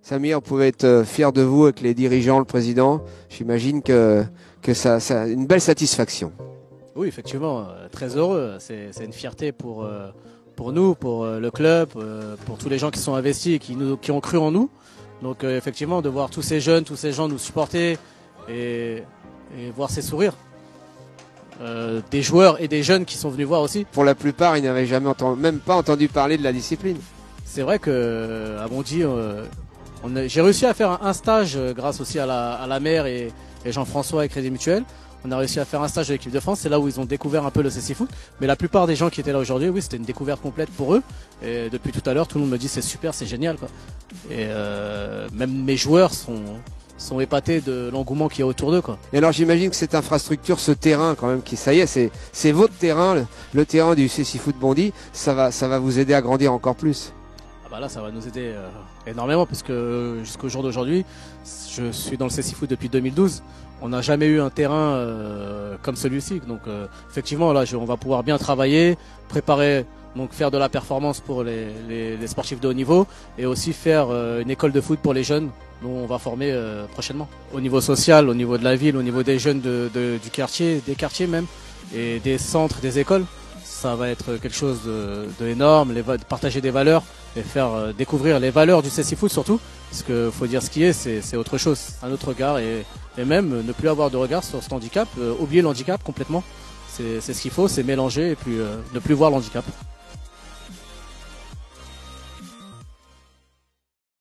Samir, on pouvait être fier de vous avec les dirigeants, le président. J'imagine que ça a une belle satisfaction. Oui, effectivement, très heureux. C'est une fierté pour nous, pour le club, pour tous les gens qui sont investis et qui ont cru en nous. Donc effectivement, de voir tous ces jeunes, tous ces gens nous supporter et voir ces sourires. Des joueurs et des jeunes qui sont venus voir aussi. Pour la plupart, ils n'avaient jamais même pas entendu parler de la discipline. C'est vrai que à Bondy, j'ai réussi à faire un stage grâce aussi à la mère et Jean-François et Crédit Mutuel. On a réussi à faire un stage de l'équipe de France. C'est là où ils ont découvert un peu le CC Foot. Mais la plupart des gens qui étaient là aujourd'hui, oui, c'était une découverte complète pour eux. Et depuis tout à l'heure, tout le monde me dit c'est super, c'est génial, quoi. Et même mes joueurs sont épatés de l'engouement qu'il y a autour d'eux, quoi. Et alors j'imagine que cette infrastructure, ce terrain quand même, ça y est, c'est votre terrain, le terrain du CC Foot Bondy, ça va vous aider à grandir encore plus. Ah bah là, ça va nous aider énormément puisque jusqu'au jour d'aujourd'hui, je suis dans le CC Foot depuis 2012. On n'a jamais eu un terrain comme celui-ci. Donc effectivement, là, on va pouvoir bien travailler, préparer, donc faire de la performance pour les sportifs de haut niveau et aussi faire une école de foot pour les jeunes dont on va former prochainement. Au niveau social, au niveau de la ville, au niveau des jeunes du quartier, des quartiers même, et des centres, des écoles, ça va être quelque chose de énorme, partager des valeurs et faire découvrir les valeurs du CC Foot surtout, parce qu'il faut dire ce qui est, c'est autre chose, un autre regard et même ne plus avoir de regard sur cet handicap, oublier l'handicap complètement, c'est ce qu'il faut, c'est mélanger et puis ne plus voir l'handicap.